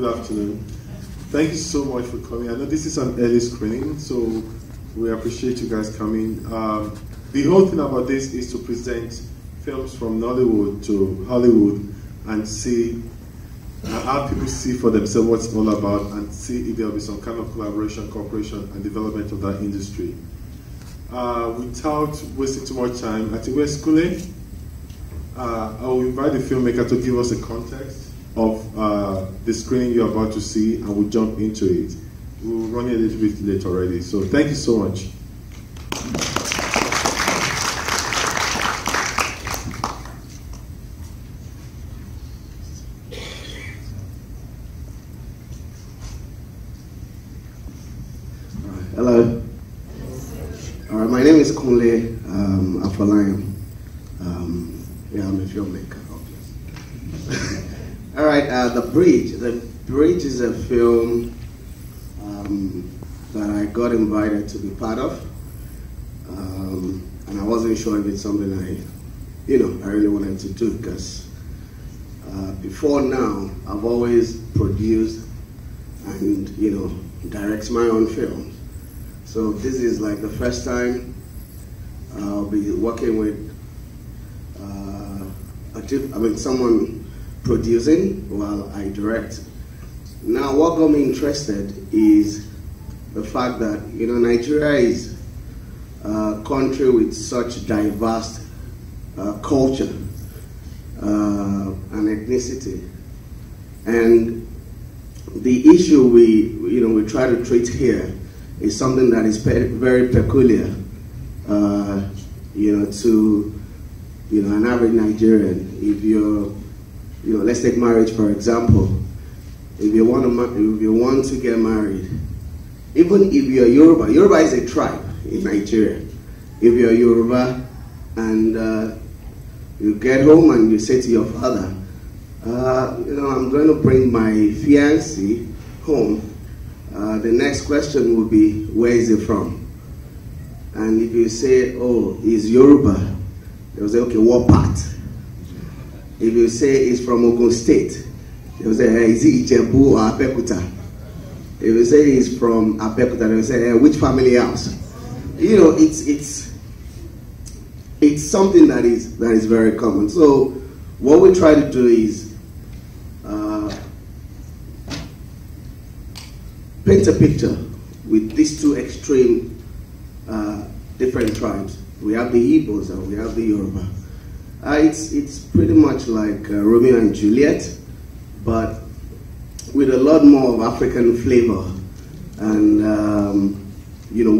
Good afternoon. Thank you so much for coming. I know this is an early screening, so we appreciate you guys coming. The whole thing about this is to present films from Nollywood to Hollywood and see how people see for themselves what it's all about, and see if there will be some kind of collaboration, cooperation, and development of that industry. Without wasting too much time, I think we're Kunle. I will invite the filmmaker to give us a context of the screening you're about to see, and we'll jump into it. We'll run it a little bit late already, so thank you so much. Hello. All right, my name is Kunle Afolayan. Yeah, I'm a filmmaker, obviously. All right, The Bridge. The Bridge is a film that I got invited to be part of, and I wasn't sure if it's something I really wanted to do, because before now, I've always produced and direct my own films. So this is like the first time I'll be working with someone producing while I direct. Now, what got me interested is the fact that Nigeria is a country with such diverse culture and ethnicity, and the issue we try to treat here is something that is very peculiar, to an average Nigerian. If you're, let's take marriage for example. If you want to get married, even if you're Yoruba is a tribe in Nigeria. If you're Yoruba and you get home and you say to your father, I'm going to bring my fiancé home. The next question will be, where is he from? And if you say, oh, he's Yoruba, they'll say, okay, what part? If you say he's from Ogun State, they'll say, hey, is he Ijebu or Apekuta? If you say he's from Apekuta, they'll say, hey, which family house? It's something that is very common. So what we try to do is paint a picture with these two extreme different tribes. We have the Igbos and we have the Yoruba. It's pretty much like Romeo and Juliet, but with a lot more of African flavor, and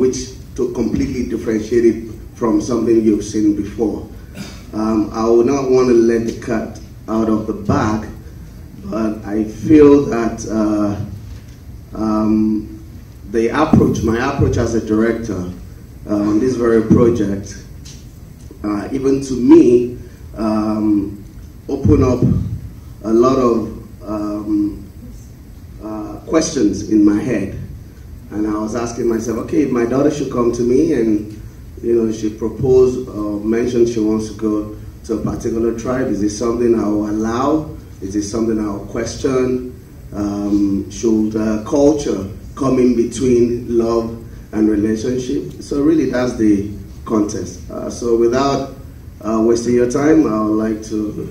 which to completely differentiate it from something you've seen before. I would not want to let the cat out of the bag, but I feel that my approach as a director on this very project, even to me, open up a lot of questions in my head. And I was asking myself, okay, if my daughter should come to me and she proposed or mentioned she wants to go to a particular tribe, is this something I will allow? Is this something I will question? Should culture come in between love and relationship? So really that's the contest. So without wasting your time, I would like to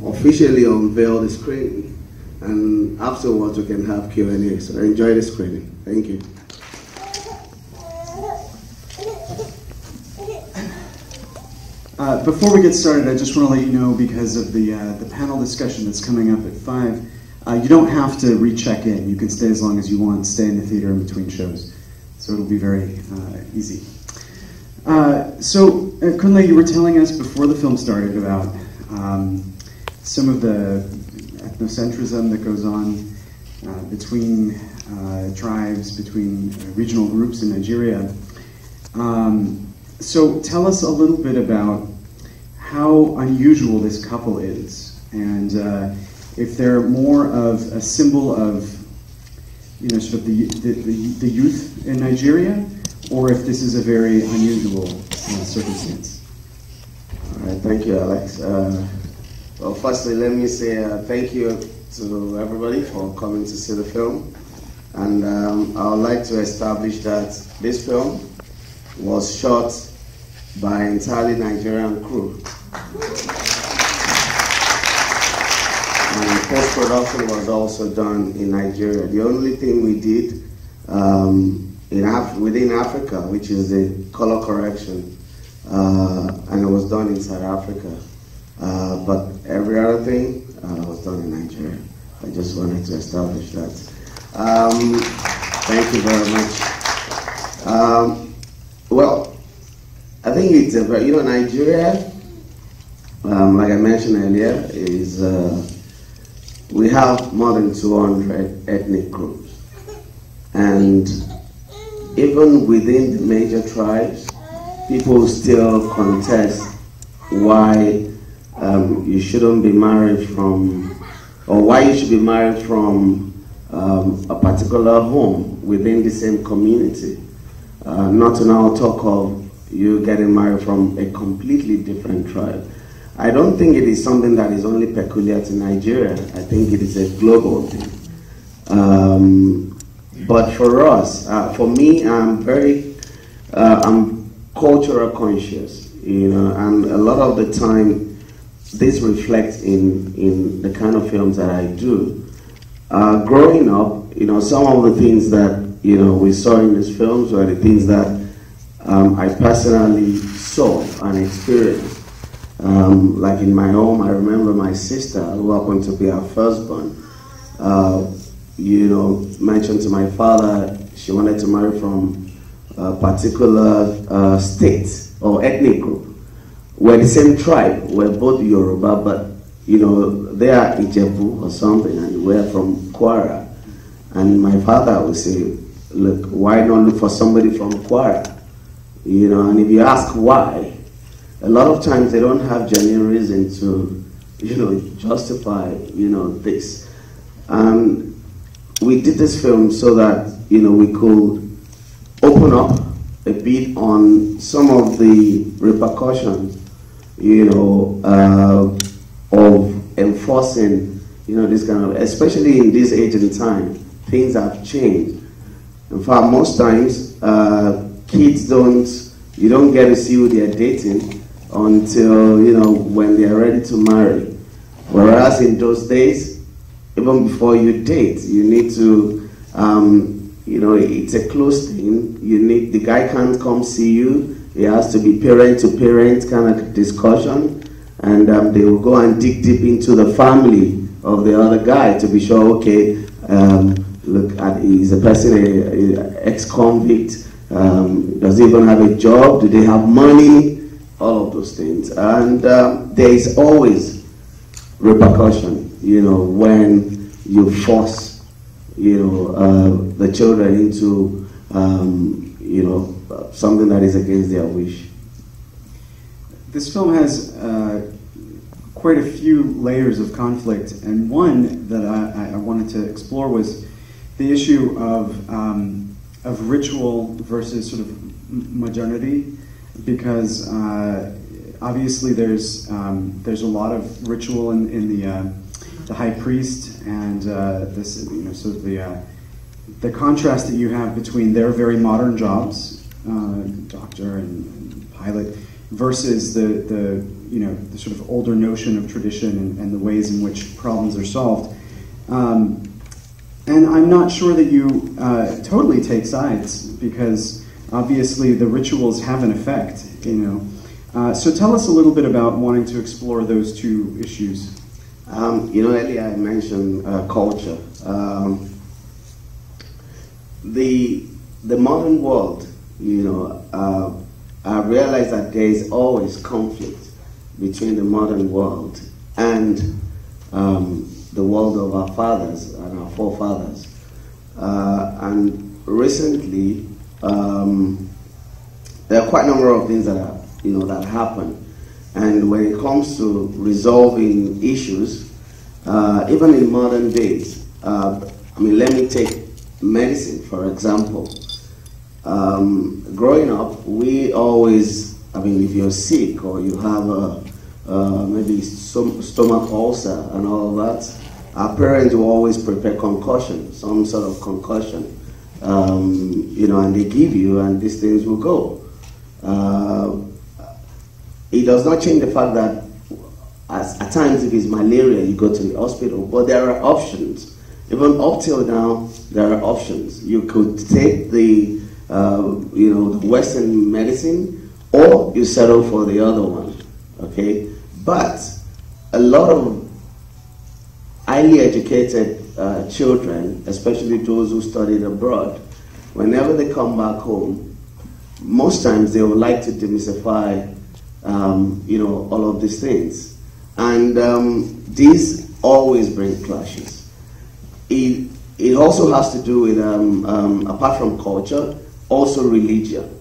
officially unveil the screening, and afterwards we can have Q&A. So enjoy the screening. Thank you. Before we get started, I just want to let you know, because of the panel discussion that's coming up at 5, you don't have to recheck in. You can stay as long as you want, stay in the theater in between shows. So it'll be very easy. So, Kunle, you were telling us before the film started about some of the ethnocentrism that goes on between tribes, between regional groups in Nigeria. So tell us a little bit about how unusual this couple is, and if they're more of a symbol of, sort of the youth in Nigeria, or if this is a very unusual circumstance. All right, thank you, Alex. Well, firstly, let me say thank you to everybody for coming to see the film. And I would like to establish that this film was shot by an entirely Nigerian crew. And post-production was also done in Nigeria. The only thing we did within Africa, which is the color correction, and it was done in South Africa. But every other thing was done in Nigeria. I just wanted to establish that. Thank you very much. Well, I think it's a very, Nigeria, like I mentioned earlier, is we have more than 200 ethnic groups. And even within the major tribes, people still contest why you shouldn't be married from, or why you should be married from a particular home within the same community. Not to now talk of you getting married from a completely different tribe. I don't think it is something that is only peculiar to Nigeria. I think it is a global thing. But for us, for me, I'm cultural conscious, and a lot of the time, this reflects in the kind of films that I do. Growing up, some of the things that we saw in these films were the things that I personally saw and experienced. Like in my home, I remember my sister, who happened to be our firstborn, mentioned to my father she wanted to marry from a particular state or ethnic group. We're the same tribe, we're both Yoruba, but they are Ijebu or something, and we're from Kwara. And my father would say, look, why not look for somebody from Kwara? And if you ask why, a lot of times they don't have genuine reason to, justify, this. And we did this film so that, we could open up a bit on some of the repercussions, of enforcing, this kind of, especially in this age and time, things have changed. In fact, most times, kids you don't get to see who they're dating until, when they're ready to marry. Whereas in those days, even before you date, you need to, it's a close thing. The guy can't come see you. It has to be parent to parent kind of discussion. And they will go and dig deep into the family of the other guy to be sure, okay, look, is the person an ex-convict? Does he even have a job? Do they have money? All of those things. And there is always repercussion, when you force, the children into, something that is against their wish. This film has quite a few layers of conflict, and one that I wanted to explore was the issue of ritual versus sort of modernity, because obviously there's a lot of ritual in the high priest, and this sort of the contrast that you have between their very modern jobs, doctor and pilot, versus the sort of older notion of tradition and the ways in which problems are solved. And I'm not sure that you totally take sides, because obviously the rituals have an effect, So tell us a little bit about wanting to explore those two issues. Earlier I mentioned culture. The modern world, I realize that there is always conflict between the modern world and the world of our fathers and our forefathers. And recently, there are quite a number of things that are, that happen. And when it comes to resolving issues, even in modern days, let me take medicine, for example. Growing up, we always, if you're sick or you have maybe stomach ulcer and all of that, our parents will always prepare concussion, some sort of concussion, you know, and they give you, and these things will go. It does not change the fact that at times if it's malaria, you go to the hospital, but there are options. Even up till now, there are options. You could take the, you know, the Western medicine, or you settle for the other one, okay? But a lot of highly educated children, especially those who studied abroad, whenever they come back home, most times they would like to demystify, you know, all of these things. And these always bring clashes. It also has to do with, apart from culture, also religion.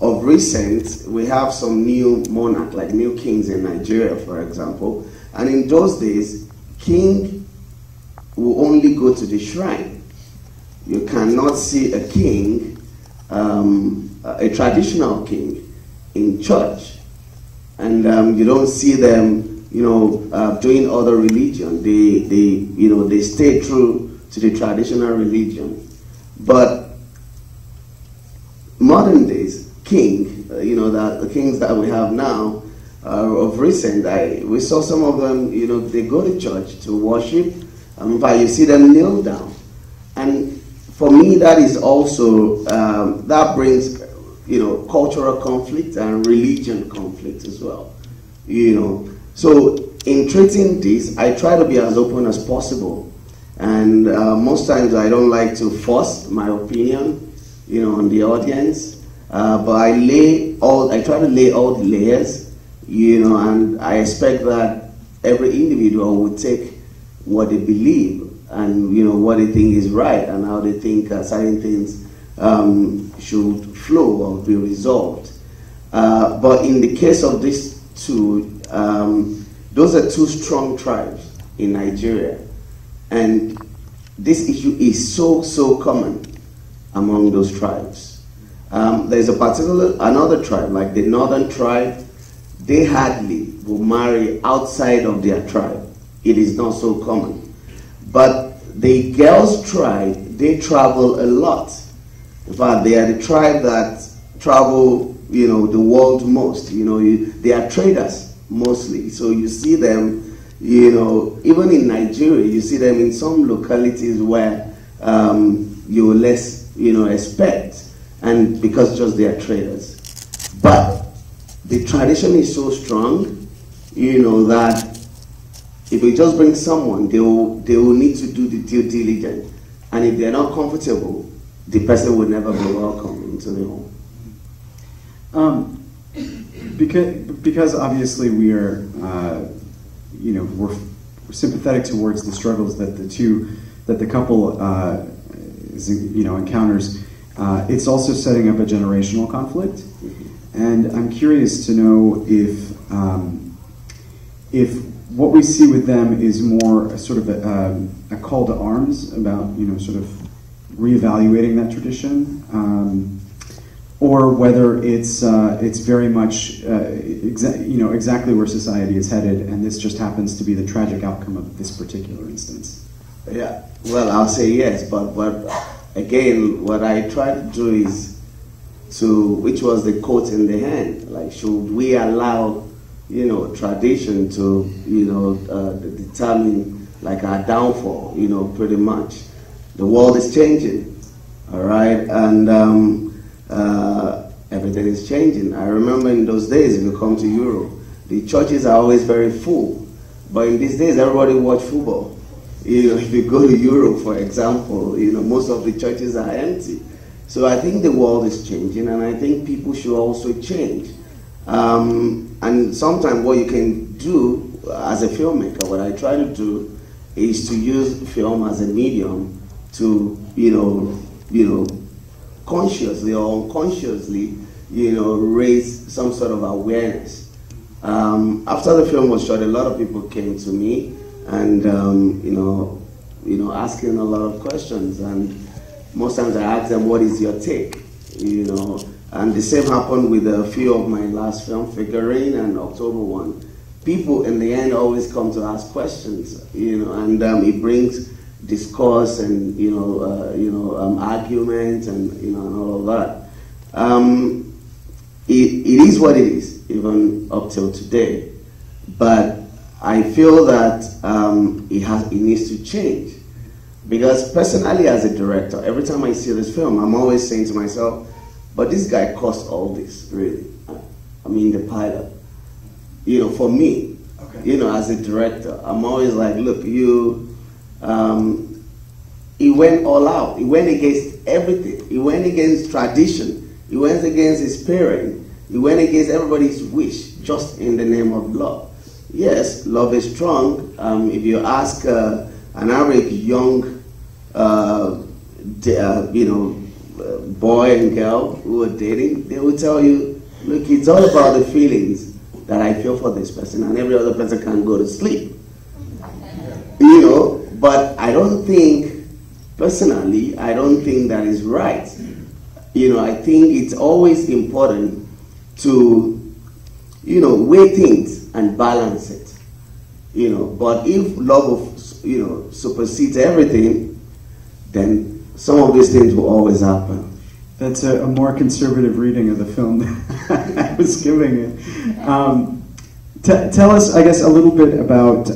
Of recent, we have some new monarchs, like new kings in Nigeria, for example. And in those days, king will only go to the shrine. You cannot see a king, a traditional king, in church. And you don't see them, you know, doing other religion. You know, they stay true to the traditional religion. But modern days, king, you know, the kings that we have now, of recent, we saw some of them, you know, they go to church to worship, but you see them kneel down. And for me, that is also, that brings, you know, cultural conflict and religion conflict as well, you know. So in treating this, I try to be as open as possible. And most times I don't like to force my opinion, you know, on the audience. But I try to lay all the layers, you know, and I expect that every individual would take what they believe and, you know, what they think is right and how they think certain things should flow or be resolved. But in the case of these two, those are two strong tribes in Nigeria. And this issue is so common among those tribes. There's another tribe, like the northern tribe, they hardly will marry outside of their tribe. It is not so common. But the girls' tribe, they travel a lot. In fact, they are the tribe that travel, you know, the world most. You know, they are traders mostly. So you see them, you know, even in Nigeria, you see them in some localities where you will less, you know, expect. And because just they are traders. But the tradition is so strong, you know, that if we just bring someone, they will need to do the due diligence. And if they're not comfortable, the person will never be welcome into the home. Because obviously we are, you know, we're sympathetic towards the struggles that the couple, you know, encounters. It's also setting up a generational conflict, and I'm curious to know if what we see with them is more a sort of a call to arms about, you know, sort of reevaluating that tradition, or whether it's very much you know, exactly where society is headed, and this just happens to be the tragic outcome of this particular instance. Yeah, well, I'll say yes, but again, what I try to do is which was the quote in the hand, like, should we allow, you know, tradition to, you know, determine, like, our downfall, you know, pretty much. The world is changing, all right, and everything is changing. I remember in those days, if you come to Europe, the churches are always very full, but in these days, everybody watch football. You know, if you go to Europe, for example, you know, most of the churches are empty. So I think the world is changing, and I think people should also change. And sometimes what you can do as a filmmaker, what I try to do is to use film as a medium to, you know, consciously or unconsciously, you know, raise some sort of awareness. After the film was shot, a lot of people came to me and you know, asking a lot of questions, and most times I ask them, "What is your take?" You know, and the same happened with a few of my last film, Figurine and October 1. people in the end always come to ask questions, and it brings discourse and argument and all of that. It is what it is, even up till today. But I feel that it needs to change. Because personally, as a director, every time I see this film, I'm always saying to myself, but this guy cost all this, really. I mean, the pilot. For me, okay. As a director, I'm always like, look, he went all out. He went against everything. He went against tradition. He went against his parents. He went against everybody's wish, just in the name of love. Yes, love is strong. If you ask an average young, boy and girl who are dating, they will tell you, look, it's all about the feelings that I feel for this person, and every other person can go to sleep. But I don't think, personally, I don't think that is right. I think it's always important to, weigh things and balance it. But if love, supersedes everything, then some of these things will always happen. That's a more conservative reading of the film than I was giving it. Tell us, I guess, a little bit about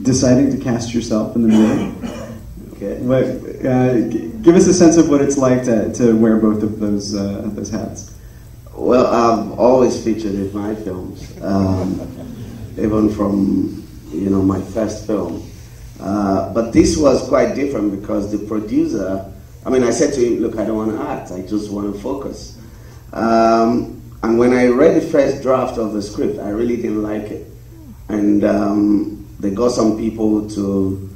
deciding to cast yourself in the movie. Okay. Give us a sense of what it's like to wear both of those hats. Well, I've always featured in my films, even from my first film. But this was quite different because the producer, I said to him, look, I don't want to act, I just want to focus. And when I read the first draft of the script, I really didn't like it. And they got some people to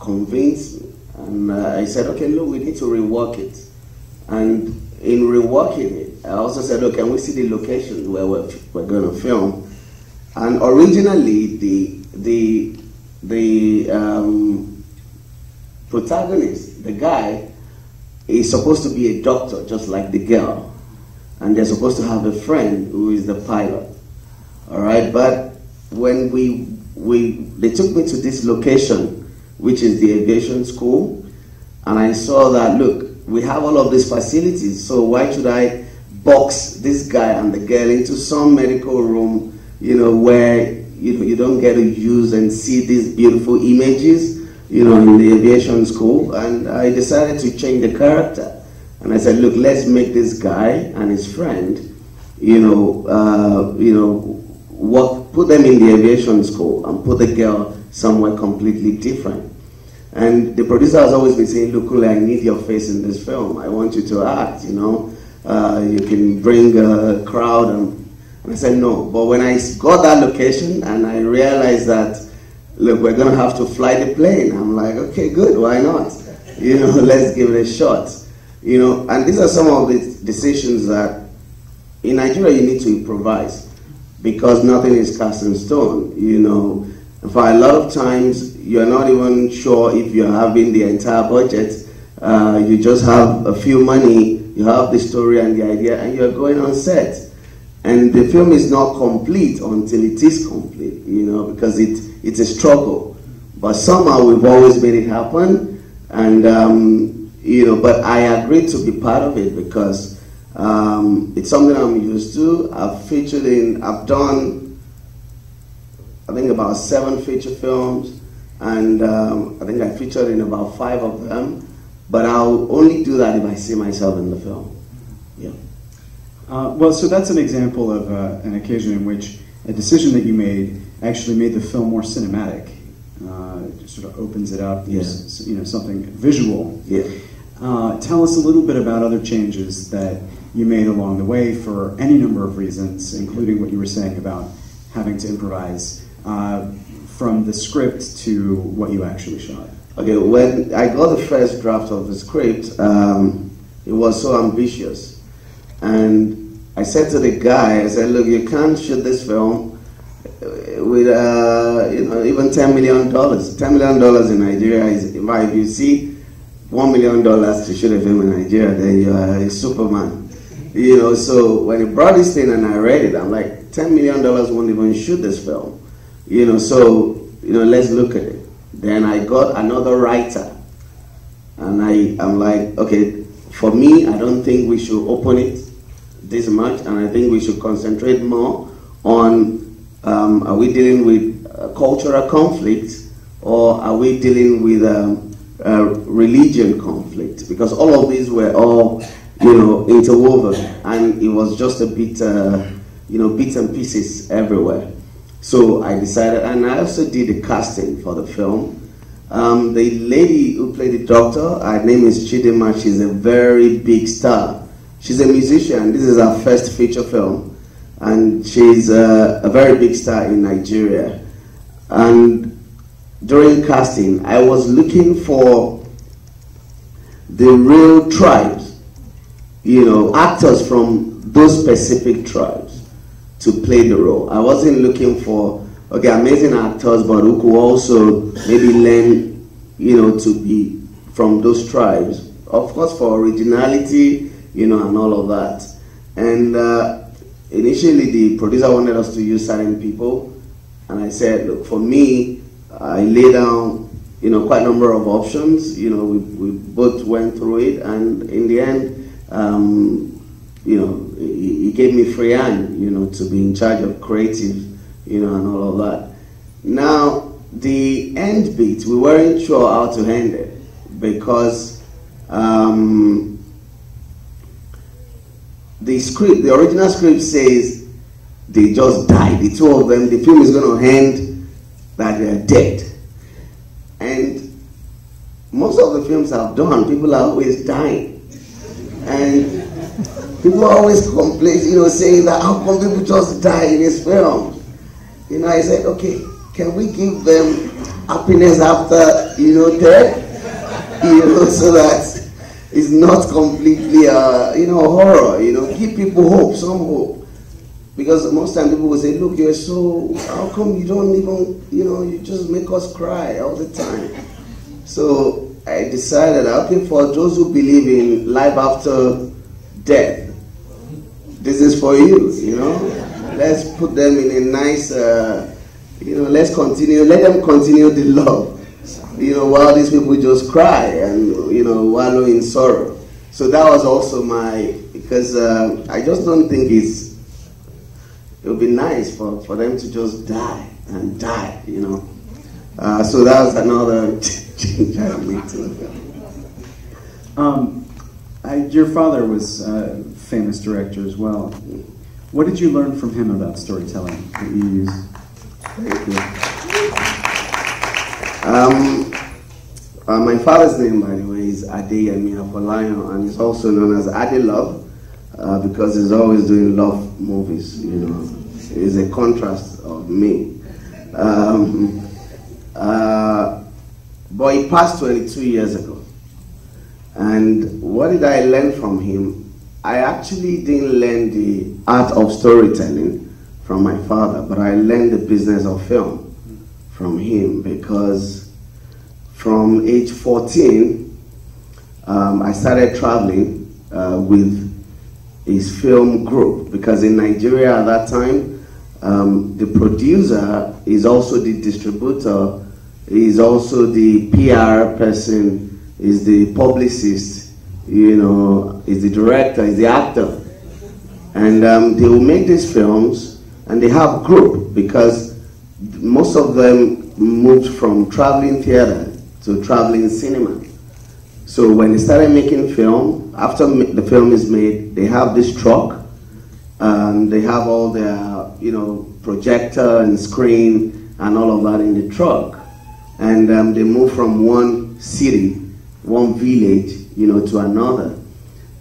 convince me. And I said, okay, look, we need to rework it. And in reworking it, I also said, look, can we see the locations where we're going to film? And originally, the protagonist, the guy, is supposed to be a doctor, just like the girl. And they're supposed to have a friend who is the pilot. All right, but when they took me to this location, which is the aviation school, and I saw that, look, we have all of these facilities, so why should I box this guy and the girl into some medical room, where you don't get to use and see these beautiful images, in the aviation school. And I decided to change the character. And I said, look, let's make this guy and his friend, put them in the aviation school and put the girl somewhere completely different. And the producer has always been saying, look, Kunle, I need your face in this film. I want you to act, you can bring a crowd. And I said, no. But when I got that location and I realized that, look, we're going to have to fly the plane, I'm like, okay, good, why not? Let's give it a shot. And these are some of the decisions that in Nigeria you need to improvise because nothing is cast in stone, For a lot of times, you're not even sure if you're having the entire budget. You just have a few money, you have the story and the idea, and you're going on set. And the film is not complete until it is complete, because it's a struggle. But somehow we've always made it happen. And, but I agreed to be part of it because it's something I'm used to. I've done, I think, about 7 feature films, and I think I featured in about 5 of them. But I'll only do that if I see myself in the film. Yeah. Well, so that's an example of an occasion in which a decision that you made actually made the film more cinematic. It sort of opens it up. There's, something visual. Yeah. Tell us a little bit about other changes that you made along the way for any number of reasons, including what you were saying about having to improvise from the script to what you actually shot. Okay, when I got the first draft of the script, it was so ambitious. And I said to the guy, I said, look, you can't shoot this film with, even $10 million. $10 million in Nigeria is, if you see $1 million to shoot a film in Nigeria, then you are a superman. You know, so when he brought this thing and I read it, I'm like, $10 million won't even shoot this film. You know, so, you know, let's look at it. Then I got another writer. And I'm like, okay, for me, I don't think we should open it this much. And I think we should concentrate more on, are we dealing with cultural conflict, or are we dealing with religion conflict? Because all of these were all, you know, interwoven, and it was just a bit, you know, bits and pieces everywhere. So I decided, and I also did the casting for the film. The lady who played the doctor, her name is Chidima. She's a very big star. She's a musician. This is her first feature film, and she's a very big star in Nigeria. And during casting, I was looking for the real tribes, you know, actors from those specific tribes to play the role. I wasn't looking for, okay, amazing actors, but who could also maybe learn, you know, to be from those tribes. Of course, for originality, you know, and all of that. And initially, the producer wanted us to use certain people, and I said, look, for me, I laid down, you know, quite a number of options. You know, we both went through it, and in the end, you know, he gave me free hand, you know, to be in charge of creative, you know, and all of that. Now, the end bit, we weren't sure how to end it, because the script, the original script says they just died. The two of them, the film is going to end that they're dead. And most of the films I've done, people are always dying. And people always complain, you know, saying that how come people just die in this film? You know, I said, okay, can we give them happiness after, you know, death? You know, so that it's not completely, you know, horror. You know, give people hope, some hope. Because most times people will say, look, you're so, how come you don't even, you know, you just make us cry all the time. So I decided, okay, for those who believe in life after death, this is for you, you know. Let's put them in a nice, you know, let's continue, let them continue the love, you know, while these people just cry and, you know, wallow in sorrow. So that was also my, because I just don't think it would be nice for them to just die and die, you know. So that was another change I made to the film. Your father was a famous director as well. What did you learn from him about storytelling that you use? My father's name, by the way, is Kunle Afolayan, and he's also known as Ade Love, because he's always doing love movies, you know. He's a contrast of me. But he passed 22 years ago. And what did I learn from him? I actually didn't learn the art of storytelling from my father, but I learned the business of film from him, because from age 14, I started traveling with his film group, because in Nigeria at that time, the producer is also the distributor, is also the PR person, is the publicist, you know, is the director, is the actor. And they will make these films, and they have group, because most of them moved from traveling theater to traveling cinema. So when they started making film, after the film is made, they have this truck, they have all their, you know, projector and screen and all of that in the truck. And they move from one city, one village, you know, to another.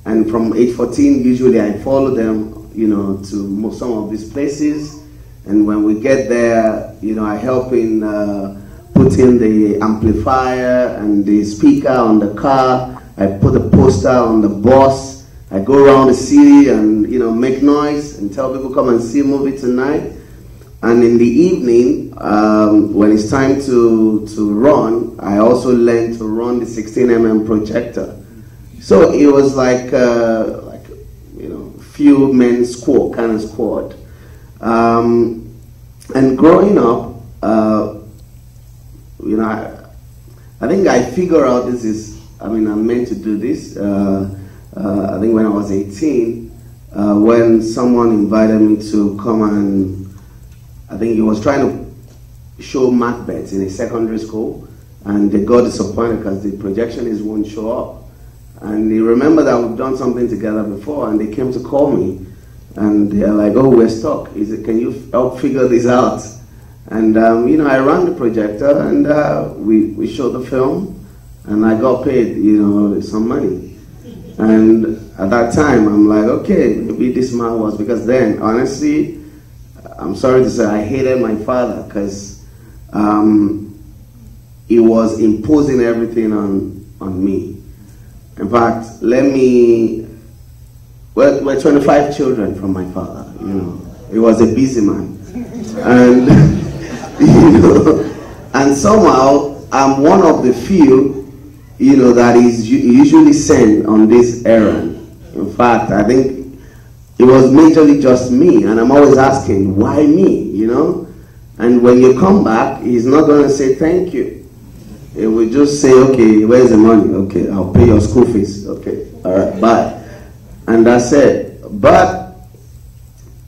And from age 14, usually I follow them, you know, to some of these places. And when we get there, you know, I help in putting the amplifier and the speaker on the car. I put a poster on the bus. I go around the city and, you know, make noise and tell people, come and see a movie tonight. And in the evening, when it's time to run, I also learned to run the 16mm projector. So it was like you know, few men squad, kind of squad. And growing up, you know, I think I figure out this is, I mean, I'm meant to do this. I think when I was 18, when someone invited me to come and, I think he was trying to show Macbeth in a secondary school, and they got disappointed because the projectionist won't show up. And they remember that we've done something together before, and they came to call me, and they're like, "Oh, we're stuck. Can you help figure this out?" And you know, I ran the projector, and we showed the film, and I got paid, you know, some money. And at that time, I'm like, okay, maybe this man was, because then, honestly, I'm sorry to say, I hated my father because he was imposing everything on me. In fact, we're 25 children from my father, you know. He was a busy man. And, you know, and somehow, I'm one of the few, you know, that is usually sent on this errand. In fact, I think it was majorly just me, and I'm always asking, why me, you know? And when you come back, he's not going to say thank you. He will just say, okay, where's the money? Okay, I'll pay your school fees. Okay, all right, bye. And that's it. But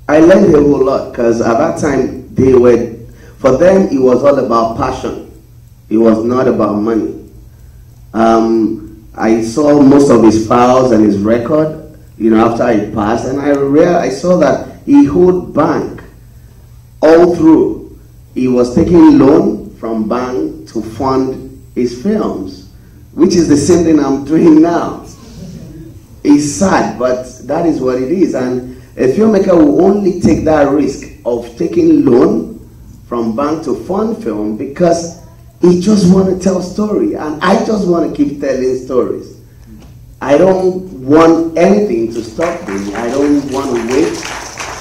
I learned a whole lot, because at that time, for them, it was all about passion. It was not about money. I saw most of his files and his record, you know, after he passed, and I saw that he owed bank all through. He was taking loan from bank to fund his films, which is the same thing I'm doing now. It's sad, but that is what it is. And a filmmaker will only take that risk of taking loan from bank to fund film because he just want to tell story, and I just want to keep telling stories. I don't want anything to stop me. I don't want to wait,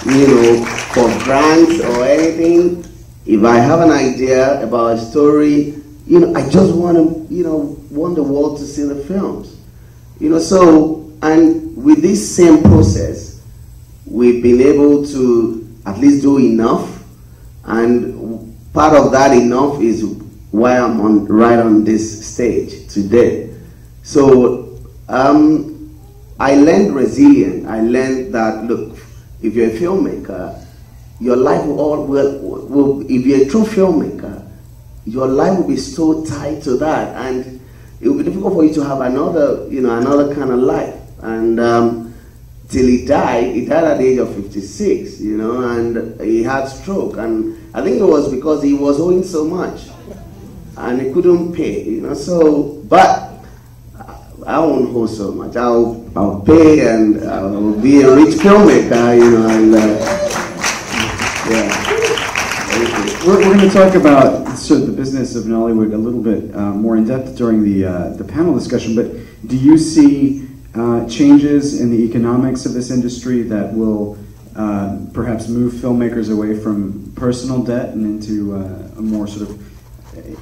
you know, for grants or anything. If I have an idea about a story, you know, I just want to, you know, want the world to see the films. You know, so, and with this same process, we've been able to at least do enough, and part of that enough is why I'm right on this stage today. So I learned resilience. I learned that, look, if you're a filmmaker, your life will if you're a true filmmaker, your life will be so tied to that, and it will be difficult for you to have another, you know, another kind of life. And till he died at the age of 56, you know, and he had stroke, and I think it was because he was owing so much. And he couldn't pay, you know. So, but I won't owe so much. I'll pay, and I'll be a rich filmmaker, you know. And yeah. We're going to talk about sort of the business of Nollywood a little bit more in depth during the panel discussion. But do you see changes in the economics of this industry that will perhaps move filmmakers away from personal debt and into a more sort of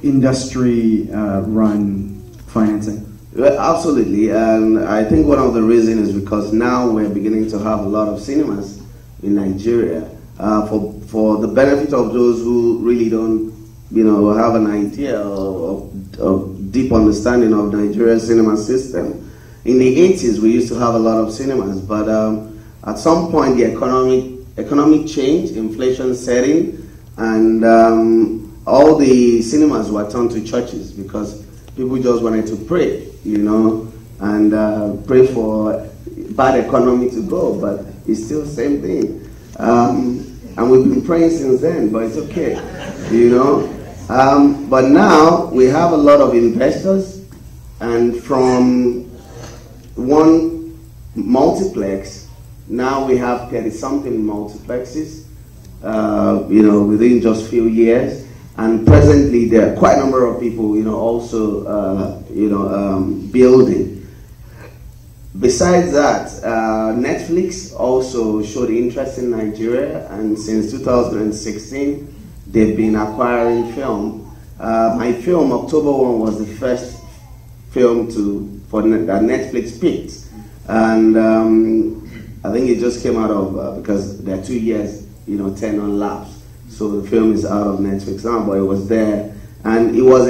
industry-run financing? Well, absolutely, and I think one of the reasons is because now we're beginning to have a lot of cinemas in Nigeria for the benefit of those who really don't, you know, have an idea of deep understanding of Nigeria's cinema system. In the 80s, we used to have a lot of cinemas, but at some point, the economic change, inflation setting, and all the cinemas were turned to churches because people just wanted to pray, you know, and pray for bad economy to go, but it's still the same thing. And we've been praying since then, but it's okay, you know. But now we have a lot of investors, and from one multiplex, now we have 30-something multiplexes, you know, within just a few years. And presently, there are quite a number of people, you know, also, you know, building. Besides that, Netflix also showed interest in Nigeria, and since 2016, they've been acquiring film. My film, October 1, was the first film that Netflix picked, and I think it just came out of, because there are 2 years, 10 on lapse. So the film is out of Netflix now, but it was there. And it was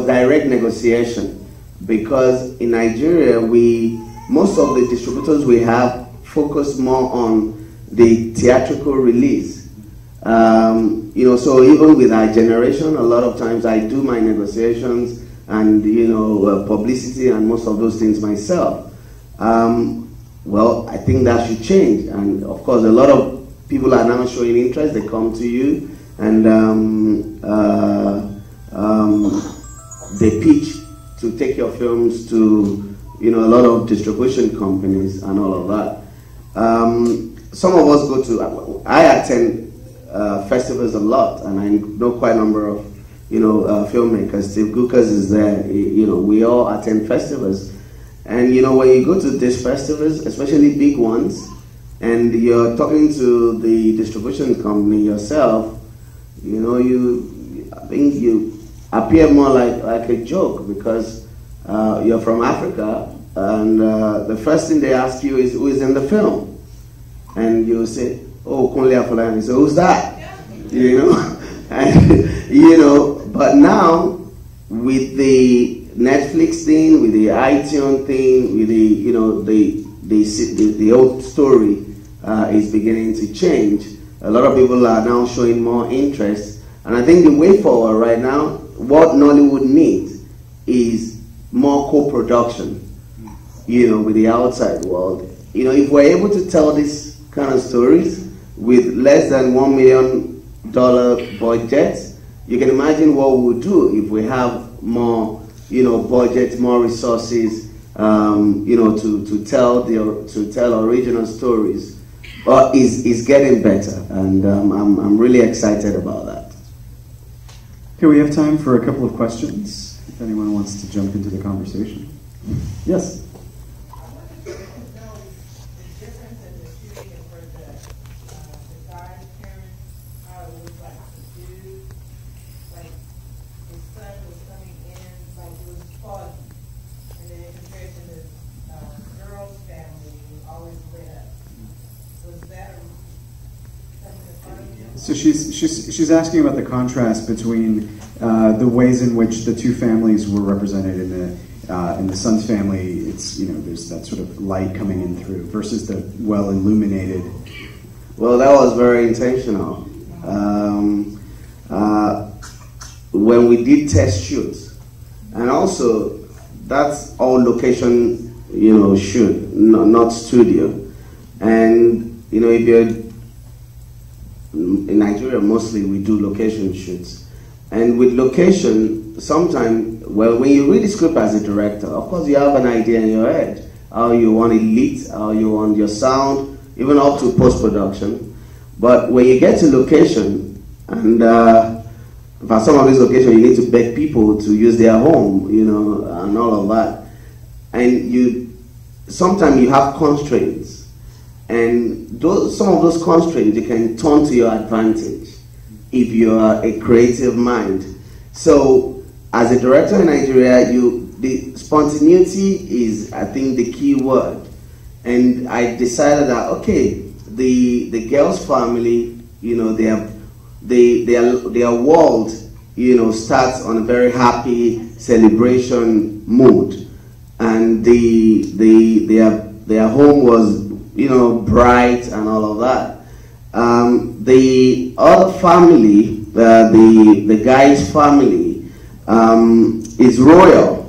direct negotiation, because in Nigeria, most of the distributors we have focus more on the theatrical release. So even with our generation, a lot of times I do my negotiations and publicity and most of those things myself. Well, I think that should change, and of course, a lot of people are now showing interest. They come to you and they pitch to take your films to a lot of distribution companies and all of that. Some of us go to. I attend festivals a lot, and I know quite a number of filmmakers. Steve Gukas is there. We all attend festivals, and when you go to these festivals, especially big ones, and you're talking to the distribution company yourself, I think you appear more like a joke, because you're from Africa, and the first thing they ask you is who is in the film, and you say, "Oh, Kunle Afolayan." So who's that? And but now with the Netflix thing, with the iTunes thing, with the old story is beginning to change. A lot of people are now showing more interest, and I think the way forward right now, what Nollywood needs is more co-production, with the outside world. If we're able to tell these kind of stories with less than $1 million budget, you can imagine what we'll do if we have more, budget, more resources, to tell original stories. But it's getting better, and I'm really excited about that. Okay, we have time for a couple of questions, if anyone wants to jump into the conversation. Yes? So she's asking about the contrast between the ways in which the two families were represented in the son's family. It's there's that sort of light coming in through versus the well illuminated. Well, that was very intentional. When we did test shoots, and also that's all location shoot, not studio, and if you're in Nigeria, mostly we do location shoots. And with location, sometimes, when you read the script as a director, of course you have an idea in your head, how you want it lit, how you want your sound, even up to post-production. But when you get to location, and for some of these locations, you need to beg people to use their home, and all of that. And sometimes you have constraints. And some of those constraints you can turn to your advantage if you are a creative mind. So, as a director in Nigeria, the spontaneity is, I think, the key word. And I decided that the girl's family, their world, starts on a very happy celebration mood, and their home was bright and all of that. The other family, the guy's family, is royal,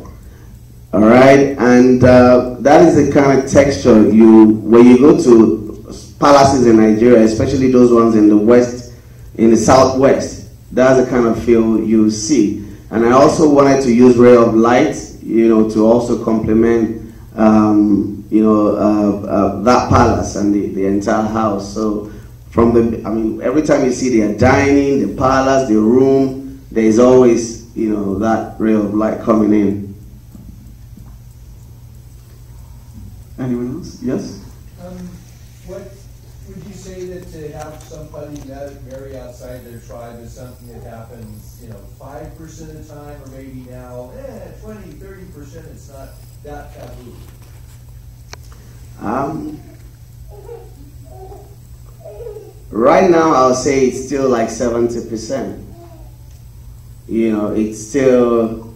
all right, and that is the kind of texture when you go to palaces in Nigeria, especially those ones in the west, in the southwest. That's the kind of feel you see. And I also wanted to use ray of light, to also complement that palace and the entire house. So every time you see their dining, the palace, the room, there is always, that ray of light coming in. Anyone else? Yes? What would you say that to have somebody marry outside their tribe is something that happens, 5% of the time, or maybe now, 20, 30%, it's not that taboo? right now I'll say it's still like 70%. You know, it's still,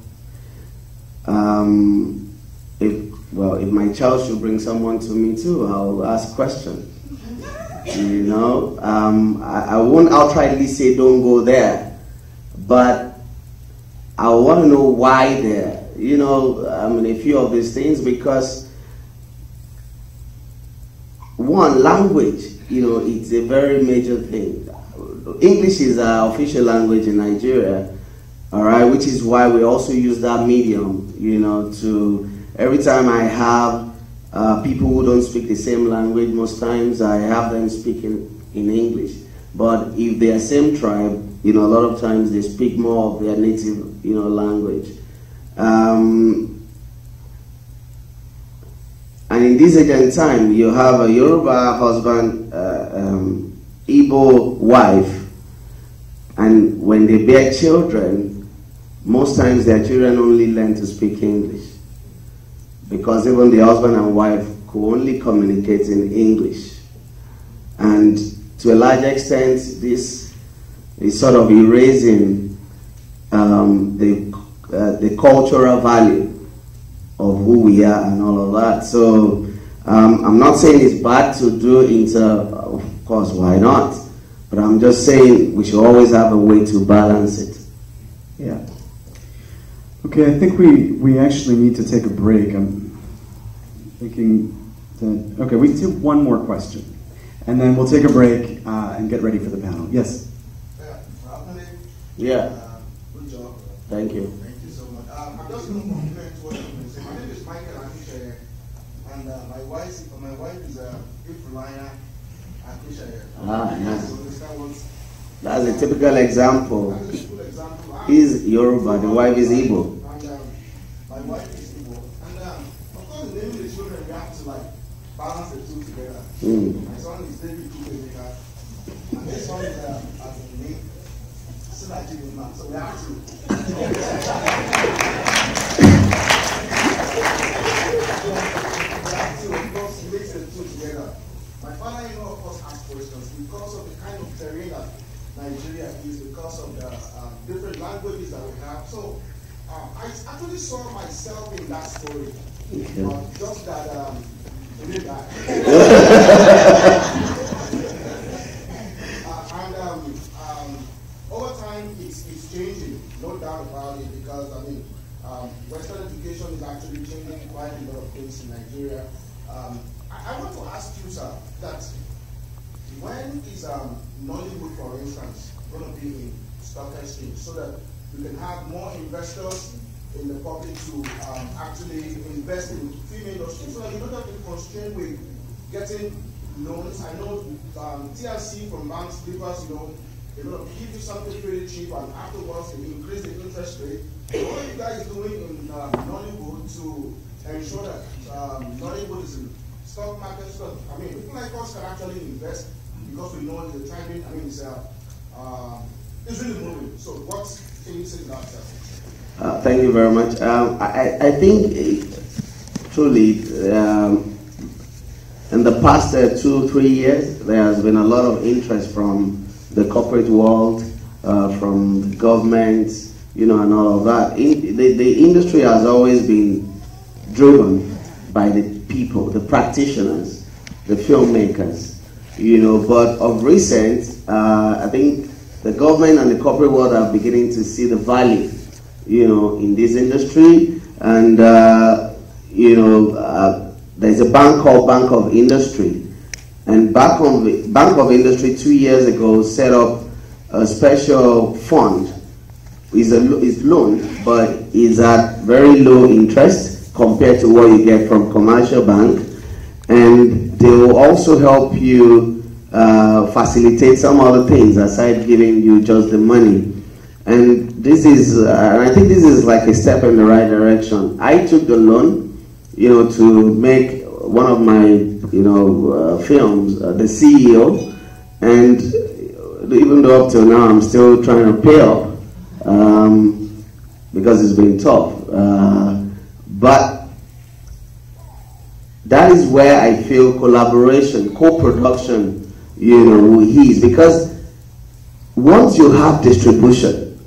if my child should bring someone to me too, I'll ask questions. You know, I won't outrightly say don't go there, but I want to know why there. You know, I mean, a few of these things, because one, language, you know, it's a very major thing. English is our official language in Nigeria, all right, which is why we also use that medium, you know, to, every time I have people who don't speak the same language, most times I have them speaking in English. But if they are same tribe, you know, a lot of times they speak more of their native, you know, language. And in this age and time, you have a Yoruba husband, Igbo wife, and when they bear children, most times their children only learn to speak English, because even the husband and wife could only communicate in English. And to a large extent, this is sort of erasing the cultural value of who we are and all of that. So I'm not saying it's bad to do of course, why not? But I'm just saying we should always have a way to balance it. Yeah. Okay, I think we actually need to take a break. I'm thinking that, okay, we can do one more question, and then we'll take a break and get ready for the panel. Yes? Yeah. Good job. Thank you. Thank you so much. I'm just going to compliment what you say. My name is Michael Akishaye, and my wife is Afolayan Akishaye. Yes. That's a typical example. That's a good example. He's Yoruba, the wife is Igbo. And my wife is Igbo. And of course, in naming the children, we have to like balance the two together. My son is David Chukwuemeka, and this one is as a name. So we have to. We have to, of course, mix the two together. My father-in-law, of course, asked questions because of the kind of terrain that Nigeria is, because of the different languages that we have. So I actually saw myself in that story. Just that to read that. Over time, it's changing, no doubt about it, because I mean, Western education is actually changing quite a lot of things in Nigeria. I want to ask you, sir, that when is Nollywood, for instance, going to be in stock exchange, so that we can have more investors in the public to actually invest in film industry, so that you don't have to be constrained with getting loans. I know TLC from banks give us, you know, they will give you something pretty cheap, and afterwards they increase the interest rate. So what are you guys doing in Nollywood to ensure that Nollywood is in stock market? So I mean, people like us can actually invest, because we know the timing. I mean, it's really moving. So what can you say about that? Thank you very much. I think truly in the past 2-3 years, there has been a lot of interest from the corporate world, from the government, you know, and all of that. The industry has always been driven by the people, the practitioners, the filmmakers, you know. But of recent, I think the government and the corporate world are beginning to see the value, you know, in this industry. And you know, there's a bank called Bank of Industry. And Bank of Industry 2 years ago set up a special fund. It's loan, but it's at very low interest compared to what you get from commercial bank. And they will also help you facilitate some other things aside giving you just the money. And this is, and I think this is like a step in the right direction. I took the loan, you know, to make one of my, you know, films, The CEO, and even though up till now I'm still trying to pay up because it's been tough. But that is where I feel collaboration, co-production, you know, who he is. Because once you have distribution,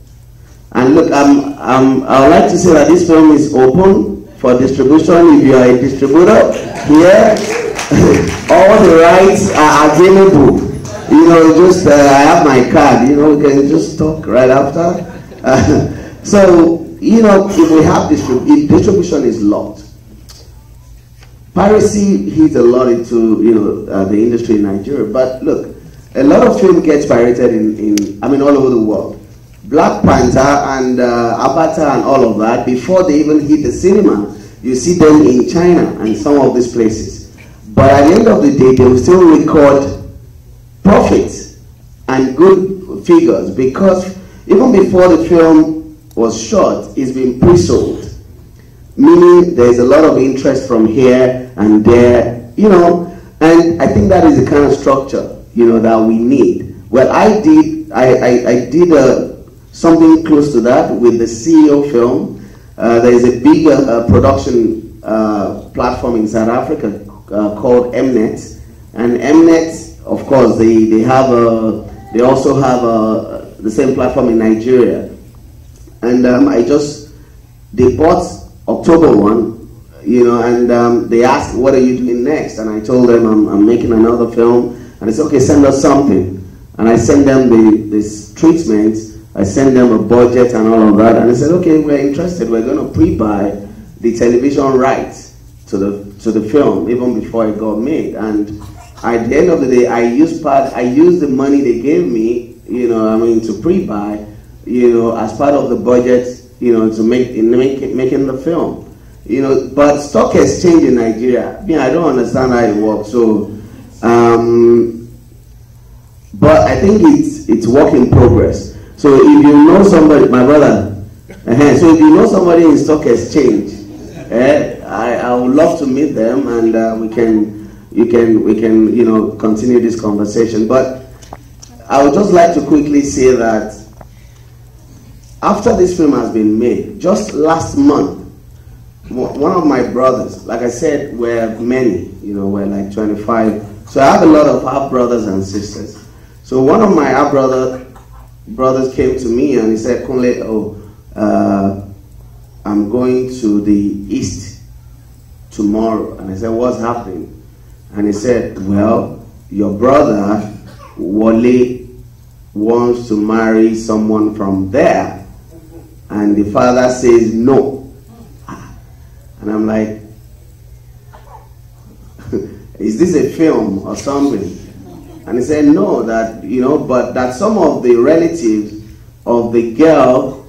and look, I would like to say that this film is open for distribution. If you are a distributor here, all the rights are available. You know, just I have my card. You know, we can just talk right after. So, you know, if we have if distribution is locked, piracy hits a lot into, you know, the industry in Nigeria. But look, a lot of film gets pirated all over the world. Black Panther and Avatar and all of that, before they even hit the cinema, you see them in China and some of these places. But at the end of the day, they will still record profits and good figures, because even before the film was shot, it's been pre-sold. Meaning there's a lot of interest from here and there, you know, and I think that is the kind of structure, you know, that we need. Well, I did something close to that with the CEO film. There is a big production platform in South Africa called Mnet, and Mnet, of course, they also have the same platform in Nigeria. And they bought October 1, you know, and they asked, what are you doing next? And I told them I'm making another film. And they said, okay, send us something. And I sent them this treatment. I sent them a budget and all of that. And they said, okay, we're interested. We're going to pre-buy the television rights to the film even before it got made. And at the end of the day, I used the money they gave me, you know, to pre-buy, you know, as part of the budget, you know, to making the film, you know. But stock exchange in Nigeria, I don't understand how it works. So, but I think it's work in progress. So if you know somebody, my brother, so if you know somebody in stock exchange, I would love to meet them, and we can you know, continue this conversation. But I would just like to quickly say that after this film has been made, just last month, one of my brothers, like I said, we're many, you know, we're like 25. So I have a lot of half brothers and sisters. So one of my half brothers came to me and he said, Kunle, I'm going to the East tomorrow. And I said, what's happening? And he said, well, your brother, Wale, wants to marry someone from there. And the father says no. And I'm like, is this a film or something? And he said no, that, you know, but that some of the relatives of the girl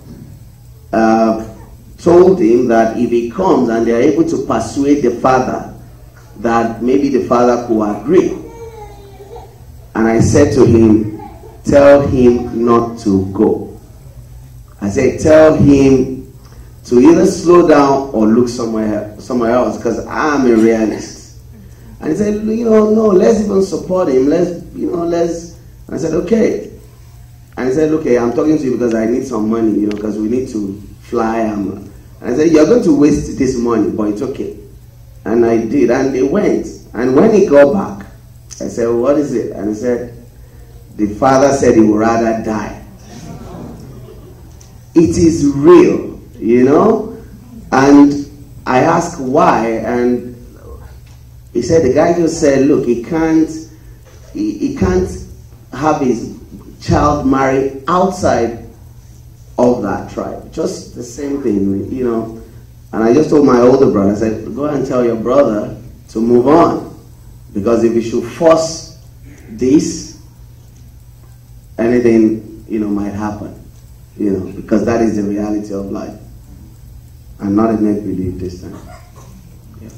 told him that if he comes and they're able to persuade the father, that maybe the father could agree. And I said to him, tell him not to go. I said, tell him to either slow down or look somewhere else, because I'm a realist. And he said, you know, no, let's even support him. And I said, okay. And he said, okay, I'm talking to you because I need some money, you know, because we need to fly. And I said, you're going to waste this money, but it's okay. And I did, and they went. And when he got back, I said, what is it? And he said, the father said he would rather die. It is real, you know? And I asked why, and he said, the guy just said, look, he can't have his child marry outside of that tribe. Just the same thing, you know? And I just told my older brother, I said, go and tell your brother to move on. Because if you should force this, anything, you know, might happen. You know, because that is the reality of life. And not a make-believe this time. Yeah.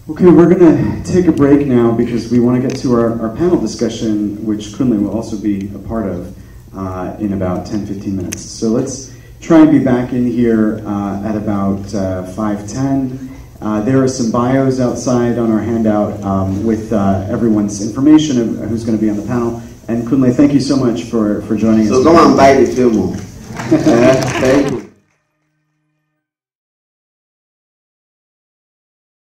Okay, we're going to take a break now because we want to get to our panel discussion, which Kunle will also be a part of in about 10-15 minutes. So let's try and be back in here at about 5:10. There are some bios outside on our handout with everyone's information of who's going to be on the panel. And Kunle, thank you so much for joining us. So come and buy the film. Thank you.